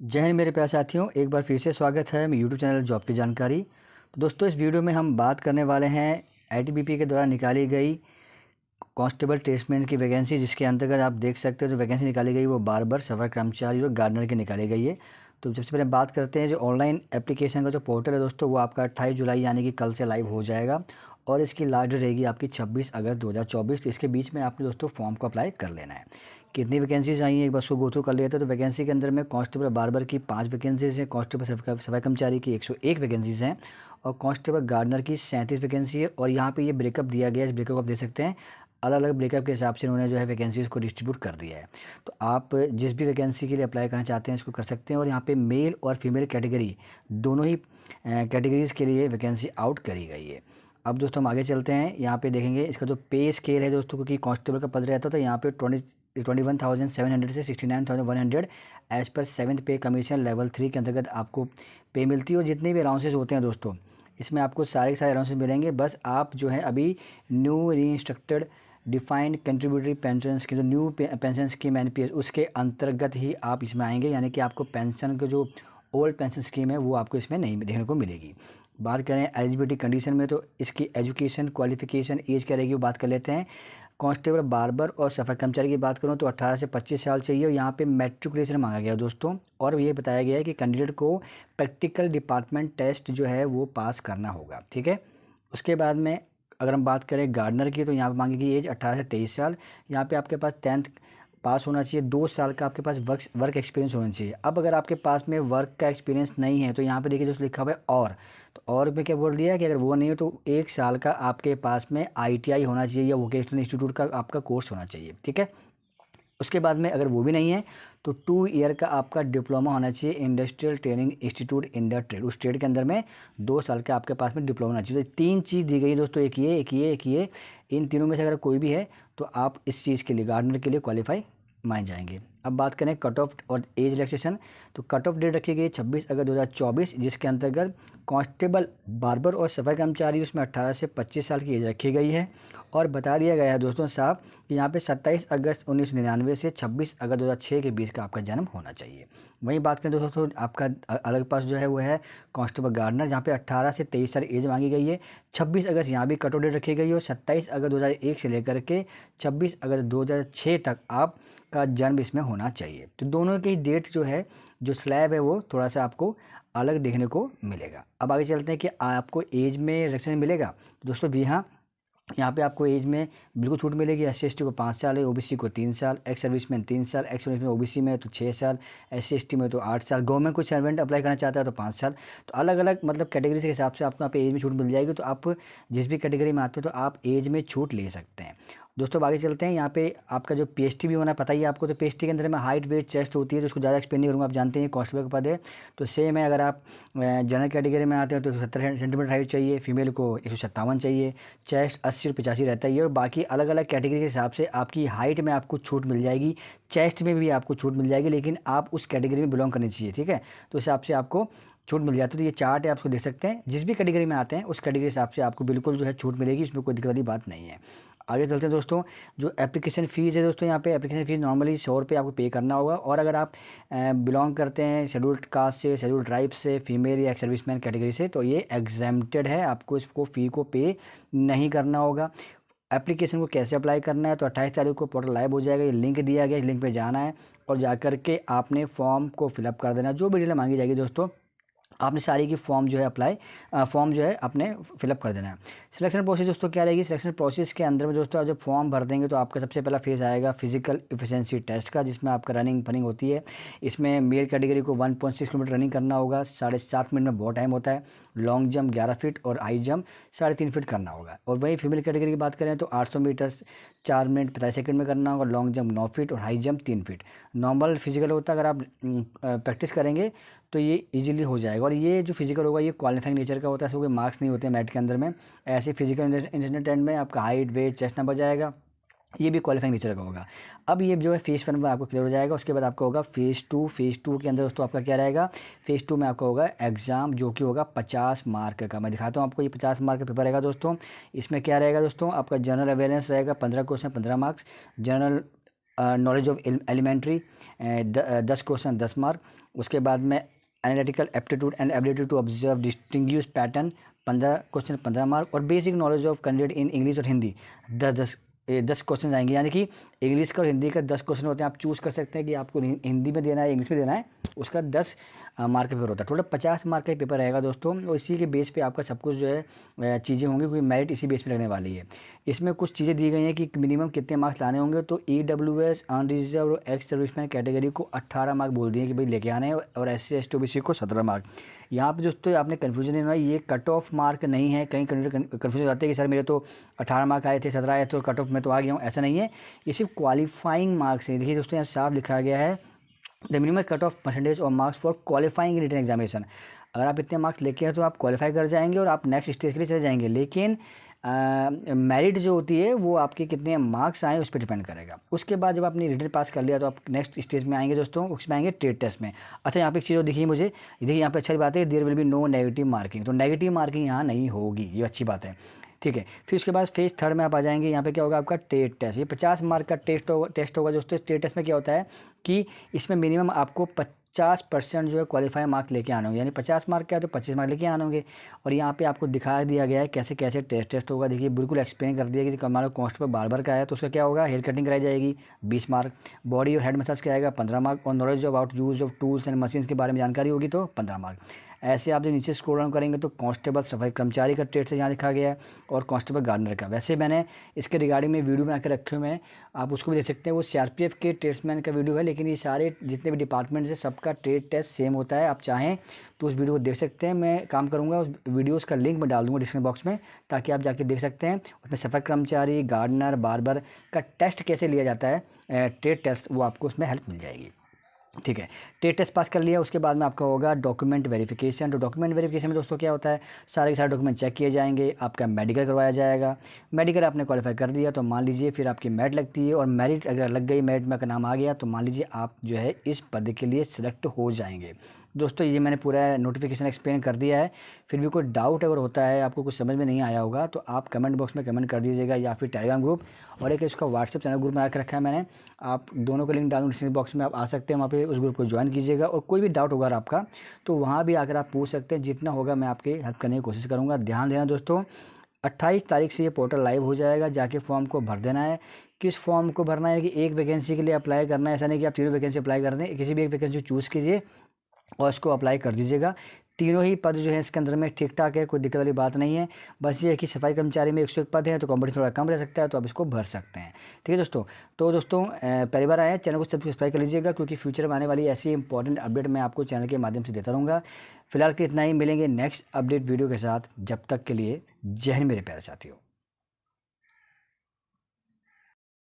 जय हिंद मेरे प्यारे साथियों, एक बार फिर से स्वागत है मेरे यूट्यूब चैनल जॉब की जानकारी। तो दोस्तों, इस वीडियो में हम बात करने वाले हैं आईटीबीपी के द्वारा निकाली गई कांस्टेबल ट्रेसमेंट की वैकेंसी, जिसके अंतर्गत आप देख सकते हो जो वैकेंसी निकाली गई वो बार्बर, सफाई कर्मचारी और गार्डनर की निकाली गई है। तो सबसे पहले बात करते हैं जो ऑनलाइन एप्लीकेशन का जो पोर्टल है दोस्तों, वो आपका 28 जुलाई यानी कि कल से लाइव हो जाएगा और इसकी लास्ट डेट रहेगी आपकी 26 अगस्त 2024। तो इसके बीच में आपने दोस्तों फॉर्म को अप्लाई कर लेना है। कितनी वैकेंसीज आई हैं एक बार उसको गो थ्रू कर लेते हैं। तो वैकेंसी के अंदर में कांस्टेबल बार्बर की 5 वैकेंसीज हैं, कांस्टेबल सफाई कर्मचारी की 101 वैकेंसीज हैं और कांस्टेबल गार्डनर की 37 वैकेंसी है। और यहाँ पे ये ब्रेकअप दिया गया है, इस ब्रेकअप आप देख सकते हैं। अलग अलग ब्रेकअप के हिसाब से उन्होंने जो है वैकेंसीज़ को डिस्ट्रीब्यूट कर दिया है। तो आप जिस भी वैकेंसी के लिए अप्लाई करना चाहते हैं इसको कर सकते हैं। और यहाँ पे मेल और फीमेल कैटेगरी दोनों ही कैटेगरीज़ के लिए वैकेंसी आउट करी गई है। अब दोस्तों हम आगे चलते हैं, यहाँ पे देखेंगे इसका जो पे स्केल है दोस्तों, क्योंकि कांस्टेबल का पद रहता था यहाँ पे 21,700 से 69,100 एज़ पर 7th पे कमीशन लेवल 3 के अंतर्गत आपको पे मिलती है। और जितने भी अलाउंसेस होते हैं दोस्तों, इसमें आपको सारे के सारे अलाउंसेस मिलेंगे। बस आप जो है अभी न्यू री instructed defined contributory pension scheme, जो न्यू पेंशन स्कीम एनपीएस, उसके अंतर्गत ही आप इसमें आएंगे। यानी कि आपको पेंशन का जो ओल्ड पेंशन स्कीम है वो आपको इसमें नहीं देखने को मिलेगी। बात करें एलिजिबिलिटी कंडीशन में, तो इसकी एजुकेशन क्वालिफिकेशन एज क्या रहेगी वो बात कर लेते हैं। कांस्टेबल बार्बर और सफाई कर्मचारी की बात करूं तो 18 से 25 साल चाहिए और यहाँ पे मैट्रिकुलेशन मांगा गया है दोस्तों। और ये बताया गया है कि कैंडिडेट को प्रैक्टिकल डिपार्टमेंट टेस्ट जो है वो पास करना होगा, ठीक है। उसके बाद में अगर हम बात करें गार्डनर की, तो यहाँ पे मांगेगी एज 18 से 23 साल। यहाँ पे आपके पास 10th पास होना चाहिए, 2 साल का आपके पास वर्क एक्सपीरियंस होना चाहिए। अब अगर आपके पास में वर्क का एक्सपीरियंस नहीं है तो यहाँ पे देखिए दोस्तों लिखा हुआ है तो और में क्या बोल दिया है कि अगर वो नहीं हो तो 1 साल का आपके पास में आईटीआई होना चाहिए या वोकेशनल इंस्टीट्यूट का आपका कोर्स होना चाहिए, ठीक है। उसके बाद में अगर वो भी नहीं है तो 2 ईयर का आपका डिप्लोमा होना चाहिए industrial training institute in the trade, उस ट्रेड के अंदर में 2 साल का आपके पास में डिप्लोमा होना चाहिए। तो 3 चीज़ दी गई है दोस्तों, एक ये एक ये एक ये, इन तीनों में से अगर कोई भी है तो आप इस चीज़ के लिए गार्डनर के लिए क्वालिफाई माने जाएंगे। अब बात करें कट ऑफ और एज रिलैक्सेशन, तो कट ऑफ डेट रखी गई 26 अगस्त 2024, जिसके अंतर्गत कांस्टेबल बार्बर और सफाई कर्मचारी उसमें 18 से 25 साल की एज रखी गई है। और बता दिया गया है दोस्तों साहब कि यहाँ पे 27 अगस्त 1999 से 26 अगस्त 2006 के बीच का आपका जन्म होना चाहिए। वहीं बात करें दोस्तों तो आपका अलग पास जो है वो है कांस्टेबल गार्डनर, जहाँ पे 18 से 23 साल एज मांगी गई है। 26 अगस्त यहाँ भी कट ऑफ डेट रखी गई है और 27 अगस्त 2001 से लेकर के 26 अगस्त 2006 तक आप का जन्म इसमें होना चाहिए। तो दोनों की डेट जो है, जो स्लैब है वो थोड़ा सा आपको अलग देखने को मिलेगा। अब आगे चलते हैं कि आपको एज में रिडक्शन मिलेगा दोस्तों। जी हाँ, यहाँ पे आपको एज में बिल्कुल छूट मिलेगी। SC/ST को 5 साल है, OBC को 3 साल, एक्स सर्विसमैन 3 साल, एक्स सर्विसमैन OBC में तो 6 साल, SC/ST में तो 8 साल, गवर्नमेंट कोई सर्वेंट अप्लाई करना चाहता है तो 5 साल। तो अलग अलग मतलब कैटेगरी के हिसाब से आपको यहाँ पे एज में छूट मिल जाएगी। तो आप जिस भी कैटेगरी में आते हो तो आप एज में छूट ले सकते हैं दोस्तों। अब आगे चलते हैं, यहाँ पे आपका जो PST भी होना पता ही है आपको। तो PST के अंदर में हाइट वेट चेस्ट होती है, तो उसको ज़्यादा एक्सप्लेन नहीं करूँगा, आप जानते हैं कांस्टेबल का पद है। तो सेम है, अगर आप जनरल कैटेगरी में आते हैं तो 70 सेंटीमीटर हाइट चाहिए, फीमेल को 157 चाहिए, चेस्ट 80 और 85 रहता है। और बाकी अलग अलग कैटेगरी के हिसाब से आपकी हाइट में आपको छूट मिल जाएगी, चेस्ट में भी आपको छूट मिल जाएगी, लेकिन आप उस कैटेगरी में बिलोंग करनी चाहिए, ठीक है। तो इस हिसाब से आपको छूट मिल जाती है। तो ये चार्ट है, आप उसको देख सकते हैं। जिस भी कैटेगरी में आते हैं उस कैटेगरी के हिसाब से आपको बिल्कुल जो है छूट मिलेगी, इसमें कोई दिक्कत वाली बात नहीं है। आगे चलते हैं दोस्तों, जो एप्लीकेशन फ़ीस है दोस्तों, यहाँ पे एप्लीकेशन फ़ीस नॉर्मली 100 रुपये आपको पे करना होगा। और अगर आप बिलोंग करते हैं शेड्यूल्ड कास्ट से, शेड्यूल्ड ट्राइब से, फीमेल या एक्स सर्विसमैन कैटेगरी से, तो ये एग्जेम्प्टेड है, आपको इसको फ़ी को पे नहीं करना होगा। एप्लीकेशन को कैसे अप्लाई करना है, तो 28 तारीख को पोर्टल लाइव हो जाएगा, ये लिंक दिया गया, इस लिंक पे जाना है और जा कर के आपने फॉर्म को फिलअप कर देना। जो भी डिटेल मांगी जाएगी दोस्तों, आपने सारी की फॉर्म जो है फॉर्म जो है आपने फिलअप कर देना है। सिलेक्शन प्रोसेस दोस्तों क्या रहेगी, सिलेक्शन प्रोसेस के अंदर में दोस्तों आप जब फॉर्म भर देंगे तो आपका सबसे पहला फेज़ आएगा फिजिकल एफिशिएंसी टेस्ट का, जिसमें आपका रनिंग फनिंग होती है। इसमें मेल कैटेगरी को 1.6 किलोमीटर रनिंग करना होगा, 7.5 मिनट में बहुत टाइम होता है। लॉन्ग जंप 11 फीट और हाई जंप 3.5 फीट करना होगा। और वहीं फीमेल कैटेगरी की बात करें तो 800 मीटर 4 मिनट 45 सेकंड में करना होगा, लॉन्ग जंप 9 फीट और high jump 3 feet. Normal physical होता है, अगर आप प्रैक्टिस करेंगे तो ये इजीली हो जाएगा। और ये जो फिजिकल होगा ये क्वालिफाइंग नेचर का होता है, ऐसे कोई मार्क्स नहीं होते हैं मैट के अंदर में। ऐसे फिजिकल इंटरनेट एंड में आपका हाइट वेट चेस्ट नंबर जाएगा, ये भी क्वालिफाइंग नेचर का होगा। अब ये जो है फेज़ 1 में आपको क्लियर हो जाएगा। उसके बाद आपका होगा फेज़ 2 के अंदर दोस्तों आपका क्या रहेगा, फेज़ 2 में आपका होगा एग्ज़ाम, जो कि होगा 50 मार्क का। मैं दिखाता हूँ आपको, ये 50 मार्क का पेपर रहेगा दोस्तों। इसमें क्या रहेगा दोस्तों, आपका जनरल अवेयरनेस रहेगा 15 question 15 marks, general knowledge of elementary 10 question 10 mark. उसके बाद में analytical aptitude and ability to observe distinguish pattern 15 question 15 mark. और basic knowledge of candidate in English और हिंदी 10 क्वेश्चन आएंगे, यानी कि इंग्लिश का और हिंदी का 10 क्वेश्चन होते हैं। आप चूज़ कर सकते हैं कि आपको हिंदी में देना है, इंग्लिश में देना है। उसका 10 मार्क का पेपर होता है। टोटल 50 मार्क का पेपर रहेगा दोस्तों, और इसी के बेस पे आपका सब कुछ जो है चीज़ें होंगी, क्योंकि मेरिट इसी बेस पे लगने वाली है। इसमें कुछ चीज़ें दी गई हैं कि मिनिमम कितने मार्क्स लाने होंगे। तो EWS अनरिजर्व और एक्स सर्विसमैन कैटेगरी को 18 मार्क बोल दिए कि भाई लेके आने हैं, और SC ST OBC को 17 मार्क। यहाँ पे दोस्तों आपने कन्फ्यूजन नहीं होना, ये कट ऑफ मार्क नहीं है। कहीं कन्फ्यूजन हो जाते हैं कि सर मेरे तो 18 मार्क आए थे, 17 आए तो कट ऑफ में तो आ गया हूँ। ऐसा नहीं है, ये सिर्फ क्वालिफाइंग मार्क्स है। देखिए दोस्तों यहाँ साफ लिखा गया है the minimum cut off percentage of marks for qualifying written examination. अगर आप इतने मार्क्स लेके आए तो आप क्वालिफाई कर जाएंगे और आप नेक्स्ट स्टेज के लिए चले जाएंगे। लेकिन मेरिट जो होती है वो आपके कितने मार्क्स आए उस पर डिपेंड करेगा। उसके बाद जब आपने रिटन पास कर लिया तो आप नेक्स्ट स्टेज में आएंगे दोस्तों, उसमें आएंगे ट्रेड टेस्ट में। अच्छा यहाँ पे एक चीज़ दिखी मुझे, देखिए यहाँ पे अच्छी बात है, there will be no negative marking. तो नेगेटिव मार्किंग यहाँ नहीं होगी, ये अच्छी बात है, ठीक है। फिर उसके बाद फेज 3 में आप आ जाएंगे। यहाँ पे क्या होगा आपका ट्रेड टेस्ट। ये 50 मार्क का टेस्ट होगा दोस्तों। ट्रेड टेस्ट में क्या होता है कि इसमें मिनिमम आपको 50% जो है क्वालिफाई मार्क लेके आने होंगे, यानी 50 मार्क का है तो 25 मार्क लेके आने होंगे। और यहाँ पे आपको दिखा दिया गया है कैसे कैसे टेस्ट होगा। देखिए बिल्कुल एक्सप्लेन कर दिया कि मान लो कांस्टेबल बार्बर का है तो उसका क्या होगा, हेयर कटिंग कराई जाएगी 20 मार्क, बॉडी और हेड मसाज क्या आएगा 15 मार्क, और knowledge about use of tools and machines के बारे में जानकारी होगी तो 15 मार्क। ऐसे आप जब नीचे स्क्रॉल डाउन करेंगे तो कांस्टेबल सफाई कर्मचारी का टेस्ट यहाँ लिखा गया है, और कांस्टेबल गार्डनर का। वैसे मैंने इसके रिगार्डिंग में वीडियो बना के रखे हुए हैं, आप उसको भी देख सकते हैं। वो CRPF के टेस्टमैन का वीडियो है, लेकिन ये सारे जितने भी डिपार्टमेंट्स हैं सबका ट्रेड टेस्ट सेम होता है। आप चाहें तो उस वीडियो को देख सकते हैं। मैं काम करूँगा उस वीडियोज़ का लिंक मैं डाल दूँगा डिस्क्रिप्शन बॉक्स में, ताकि आप जाके देख सकते हैं। उसमें सफाई कर्मचारी, गार्डनर, बार्बर का टेस्ट कैसे लिया जाता है, ट्रेड टेस्ट, वो आपको उसमें हेल्प मिल जाएगी, ठीक है। ट्रेड टेस्ट पास कर लिया, उसके बाद में आपका होगा डॉक्यूमेंट वेरिफिकेशन। तो डॉक्यूमेंट वेरिफिकेशन में दोस्तों क्या होता है, सारे के सारे डॉक्यूमेंट चेक किए जाएंगे, आपका मेडिकल करवाया जाएगा। मेडिकल आपने क्वालिफाई कर दिया तो मान लीजिए फिर आपकी मेरिट लगती है, और मेरिट अगर लग गई, मेरिट में आपका नाम आ गया तो मान लीजिए आप जो है इस पद के लिए सिलेक्ट हो जाएंगे। दोस्तों ये मैंने पूरा नोटिफिकेशन एक्सप्लेन कर दिया है। फिर भी कोई डाउट अगर होता है, आपको कुछ समझ में नहीं आया होगा, तो आप कमेंट बॉक्स में कमेंट कर दीजिएगा, या फिर टेलीग्राम ग्रुप और एक इसका व्हाट्सएप चैनल ग्रुप बना के रखा है मैंने, आप दोनों का लिंक डाल दूँ डिस्क्रिप्शन बॉक्स में, आप आ सकते हैं वहाँ पे, उस ग्रुप को ज्वाइन कीजिएगा। और कोई भी डाउट होगा आपका तो वहाँ भी आकर आप पूछ सकते हैं, जितना होगा मैं आपकी हेल्प करने की कोशिश करूँगा। ध्यान देना दोस्तों, 28 तारीख से ये पोर्टल लाइव हो जाएगा, जाके फॉर्म को भर देना है। किस फॉर्म को भरना है कि एक वैकेंसी के लिए अप्लाई करना है, ऐसा नहीं कि आप तीनों वैकेंसी अप्लाई कर दें। किसी भी एक वैकेंसी चूज़ कीजिए और इसको अप्लाई कर दीजिएगा। तीनों ही पद जो है इसके अंदर में ठीक ठाक है, कोई दिक्कत वाली बात नहीं है। बस ये है कि सफाई कर्मचारी में 101 पद है तो कॉम्पिटिशन थोड़ा कम रह सकता है, तो आप इसको भर सकते हैं, ठीक है दोस्तों। तो दोस्तों पहली बार आए हैं, चैनल को सब्सक्राइब कर लीजिएगा, क्योंकि फ्यूचर में आने वाली ऐसी इंपॉर्टेंट अपडेट मैं आपको चैनल के माध्यम से देता रहूँगा। फिलहाल के इतना ही, मिलेंगे नेक्स्ट अपडेट वीडियो के साथ। जब तक के लिए जय हिंद मेरे प्यारे साथियों।